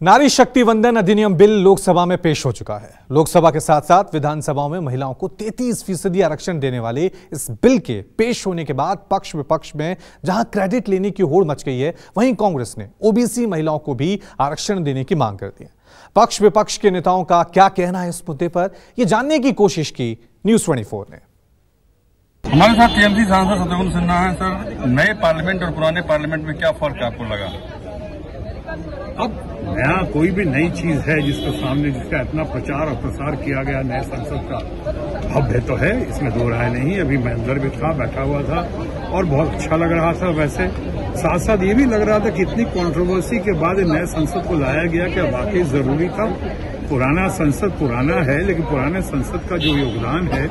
नारी शक्ति वंदन अधिनियम बिल लोकसभा में पेश हो चुका है। लोकसभा के साथ साथ विधानसभाओं में महिलाओं को 33% आरक्षण देने वाले इस बिल के पेश होने के बाद पक्ष विपक्ष में जहां क्रेडिट लेने की होड़ मच गई है, वहीं कांग्रेस ने ओबीसी महिलाओं को भी आरक्षण देने की मांग कर दी है। पक्ष विपक्ष के नेताओं का क्या कहना है इस मुद्दे पर, यह जानने की कोशिश की न्यूज़ 24 ने। हमारे साथ टीएमसी सांसद शत्रुघ्न सिन्हा है। सर, नए पार्लियामेंट और पुराने पार्लियामेंट में क्या फर्क आपको लगा? अब नया कोई भी नई चीज है जिसके सामने जिसका इतना प्रचार और प्रसार किया गया नए संसद का, भव्य तो है, इसमें दो राय नहीं। अभी मैं अंदर भी था, बैठा हुआ था और बहुत अच्छा लग रहा था। वैसे साथ साथ ये भी लग रहा था कि इतनी कंट्रोवर्सी के बाद नए संसद को लाया गया, क्या वाकई जरूरी था? पुराना संसद पुराना है, लेकिन पुराने संसद का जो योगदान है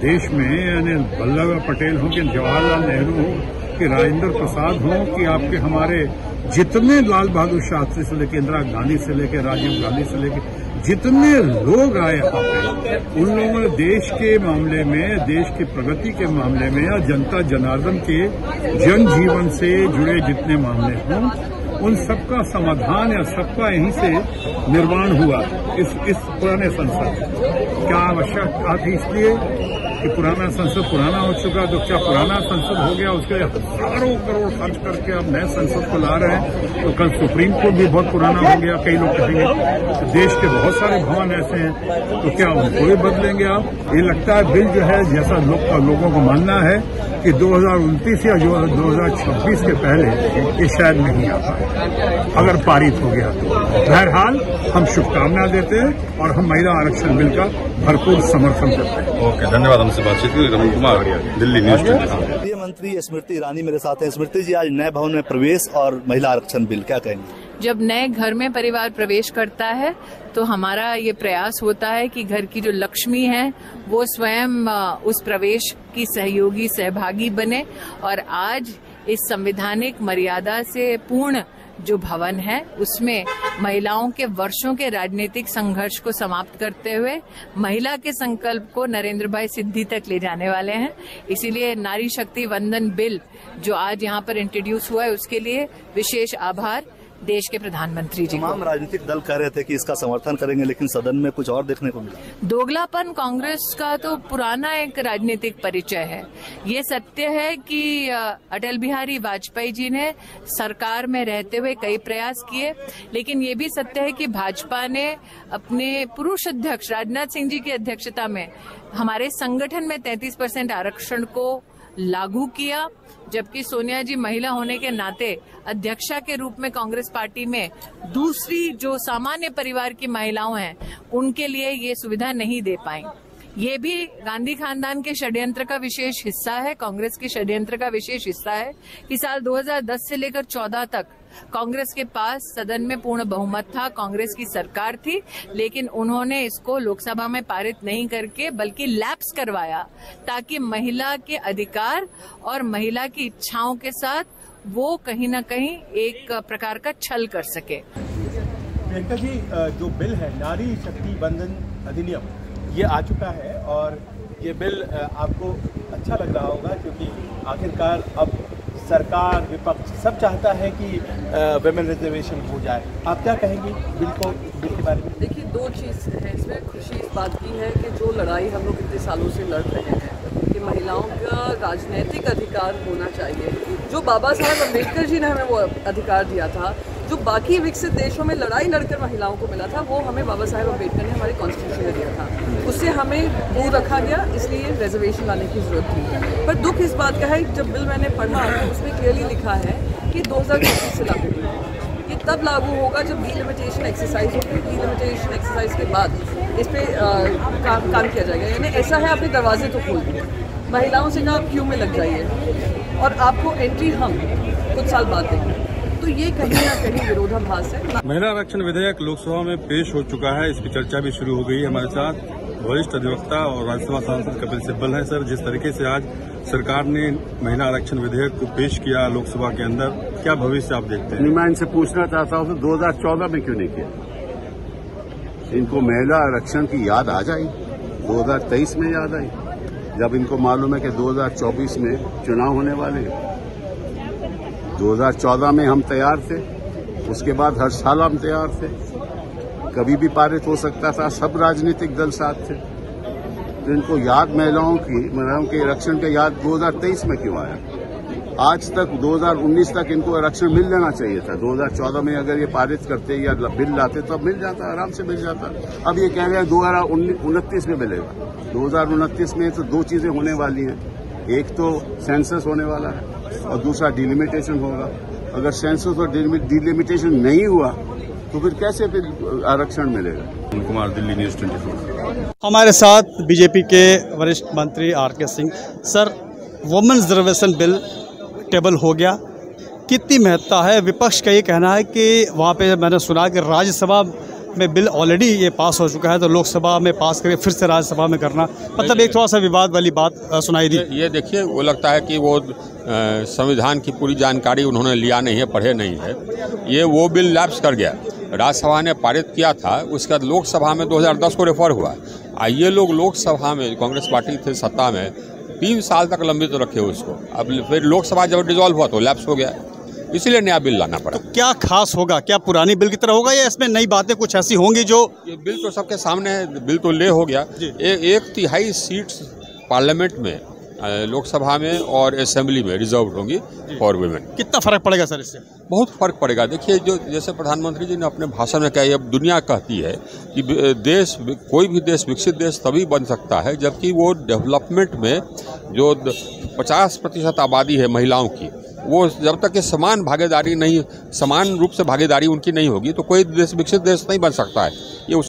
देश में, यानी वल्लभ भाई पटेल हो कि जवाहरलाल नेहरू हो कि राजेंद्र प्रसाद हो कि आपके हमारे जितने लाल बहादुर शास्त्री से लेकर इंदिरा गांधी से लेकर राजीव गांधी से लेकर जितने लोग आए यहाँ पे, उन लोगों ने देश के मामले में, देश की प्रगति के मामले में या जनता जनार्दन के जनजीवन से जुड़े जितने मामले हों, उन सबका समाधान या सबका यहीं से निर्माण हुआ इस पुराने संसद। क्या आवश्यकता थी? इसलिए कि पुराना संसद पुराना हो चुका, तो क्या पुराना संसद हो गया, उसके हजारों करोड़ खर्च करके अब नए संसद को ला रहे हैं, तो कल सुप्रीम कोर्ट भी बहुत पुराना हो गया। कई लोग कहेंगे तो देश के बहुत सारे भवन ऐसे हैं, तो क्या उनको भी बदलेंगे आप? ये लगता है बिल जो है, जैसा लोगों को मानना है कि 2029 या 2026 के पहले ये शायद नहीं आ पाए, अगर पारित हो गया तो। बहरहाल हम शुभकामना देते हैं और हम महिला आरक्षण बिल का भरपूर समर्थन करते हैं। ओके, धन्यवाद। हमसे बातचीत की। रमन कुमार, दिल्ली न्यूज़ 24। केंद्रीय मंत्री स्मृति ईरानी मेरे साथ हैं। स्मृति जी, आज नए भवन में प्रवेश और महिला आरक्षण बिल, क्या कहेंगे? जब नए घर में परिवार प्रवेश करता है तो हमारा ये प्रयास होता है कि घर की जो लक्ष्मी है वो स्वयं उस प्रवेश की सहयोगी सहभागी बने, और आज इस संवैधानिक मर्यादा से पूर्ण जो भवन है उसमें महिलाओं के वर्षों के राजनीतिक संघर्ष को समाप्त करते हुए महिला के संकल्प को नरेंद्र भाई सिद्धि तक ले जाने वाले हैं। इसीलिए नारी शक्ति वंदन बिल जो आज यहाँ पर इंट्रोड्यूस हुआ है उसके लिए विशेष आभार देश के प्रधानमंत्री जी। तमाम राजनीतिक दल कह रहे थे कि इसका समर्थन करेंगे, लेकिन सदन में कुछ और देखने को मिला। दोगलापन कांग्रेस का तो पुराना एक राजनीतिक परिचय है। ये सत्य है कि अटल बिहारी वाजपेयी जी ने सरकार में रहते हुए कई प्रयास किए, लेकिन ये भी सत्य है कि भाजपा ने अपने पुरुष अध्यक्ष राजनाथ सिंह जी की अध्यक्षता में हमारे संगठन में 33% आरक्षण को लागू किया, जबकि सोनिया जी महिला होने के नाते अध्यक्षा के रूप में कांग्रेस पार्टी में दूसरी जो सामान्य परिवार की महिलाओं हैं उनके लिए ये सुविधा नहीं दे पाई। ये भी गांधी खानदान के षड्यंत्र का विशेष हिस्सा है, कांग्रेस के षड्यंत्र का विशेष हिस्सा है कि साल 2010 से लेकर 14 तक कांग्रेस के पास सदन में पूर्ण बहुमत था, कांग्रेस की सरकार थी, लेकिन उन्होंने इसको लोकसभा में पारित नहीं करके बल्कि लैप्स करवाया ताकि महिला के अधिकार और महिला की इच्छाओं के साथ वो कहीं न कहीं एक प्रकार का छल कर सके। प्रियंका जी, जो बिल है नारी शक्ति वंदन अधिनियम, ये आ चुका है और ये बिल आपको अच्छा लग रहा होगा, क्योंकि आखिरकार अब सरकार विपक्ष सब चाहता है कि विमेन रिजर्वेशन हो जाए। आप क्या कहेंगे बिल के बारे में? देखिए, दो चीज़ है इसमें। खुशी इस बात की है कि जो लड़ाई हम लोग इतने सालों से लड़ रहे हैं कि महिलाओं का राजनीतिक अधिकार होना चाहिए, जो बाबा साहब अम्बेडकर जी ने हमें वो अधिकार दिया था, जो बाकी विकसित देशों में लड़ाई लड़कर महिलाओं को मिला था, वो हमें बाबा साहेब अम्बेडकर ने हमारे कॉन्स्टिट्यूशन में दिया था। उससे हमें दूर रखा गया, इसलिए रिजर्वेशन लाने की जरूरत थी। पर दुख इस बात का है, जब बिल मैंने पढ़ा तो उसमें क्लियरली लिखा है कि 2024 से लागू होगा। ये तब लागू होगा जब डिलिमिटेशन एक्सरसाइज होगी। डिलिमिटेशन एक्सरसाइज के बाद इस पर काम किया जाएगा। यानी ऐसा है, आपने दरवाजे तो खोल दिए, महिलाओं से कहा आप क्यू में लग जाइए और आपको एंट्री हम कुछ साल बाद देंगे। तो ये कहीं ना कहीं विरोधाभास है। महिला आरक्षण विधेयक लोकसभा में पेश हो चुका है, इसकी चर्चा भी शुरू हो गई है। हमारे साथ वरिष्ठ अधिवक्ता और राज्यसभा सांसद कपिल सिब्बल हैं। सर, जिस तरीके से आज सरकार ने महिला आरक्षण विधेयक को पेश किया लोकसभा के अंदर, क्या भविष्य आप देखते हैं? मैं इनसे पूछना चाहता हूँ, 2014 में क्यों नहीं किया? इनको महिला आरक्षण की याद आ जाए, 2023 में याद आई, जब इनको मालूम है कि 2024 में चुनाव होने वाले हैं। 2014 में हम तैयार थे, उसके बाद हर साल हम तैयार थे। कभी भी पारित हो सकता था, सब राजनीतिक दल साथ थे। तो इनको याद महिलाओं के आरक्षण का याद 2023 में क्यों आया? आज तक 2019 तक इनको आरक्षण मिल लेना चाहिए था। 2014 में अगर ये पारित करते या बिल लाते तो अब मिल जाता, आराम से मिल जाता। अब ये कह रहे हैं 2029 में मिलेगा। 2029 में तो दो चीजें होने वाली हैं, एक तो सेंसस होने वाला है और दूसरा डिलिमिटेशन होगा। अगर सेंसस और डिलिमिटेशन नहीं हुआ तो फिर कैसे फिर आरक्षण मिलेगा? कुमार, दिल्ली न्यूज़ 24। हमारे साथ बीजेपी के वरिष्ठ मंत्री RK. Singh. Sir, women's reservation bill table हो गया, कितनी महत्ता है? विपक्ष का ये कहना है कि वहाँ पे मैंने सुना कि राज्यसभा में बिल ऑलरेडी ये पास हो चुका है, तो लोकसभा में पास करके फिर से राज्यसभा में करना, मतलब एक थोड़ा सा विवाद वाली बात सुनाई दी। ये देखिए, वो लगता है कि वो संविधान की पूरी जानकारी उन्होंने लिया नहीं है, पढ़े नहीं है। ये वो बिल लैप्स कर गया, राज्यसभा ने पारित किया था, उसके बाद लोकसभा में 2010 को रेफर हुआ। ये लोग लोकसभा में, कांग्रेस पार्टी थे सत्ता में, 3 साल तक लंबित रखे उसको। अब फिर लोकसभा जब डिसॉल्व हुआ तो लैप्स हो गया, इसीलिए नया बिल लाना पड़ा। तो क्या खास होगा? क्या पुरानी बिल की तरह होगा या इसमें नई बातें कुछ ऐसी होंगी जो? ये बिल तो सबके सामने है, बिल तो ले हो गया। 1/3 सीट्स पार्लियामेंट में, लोकसभा में और असेंबली में रिजर्व होंगी फॉर वुमेन। कितना फर्क पड़ेगा सर इससे? बहुत फर्क पड़ेगा। देखिए, जो जैसे प्रधानमंत्री जी ने अपने भाषण में कहा, अब दुनिया कहती है कि कोई भी देश विकसित देश तभी बन सकता है जबकि वो डेवलपमेंट में जो 50% आबादी है महिलाओं की, वो जब तक कि समान भागीदारी नहीं, समान रूप से भागीदारी उनकी नहीं होगी तो कोई देश विकसित देश नहीं बन सकता है। ये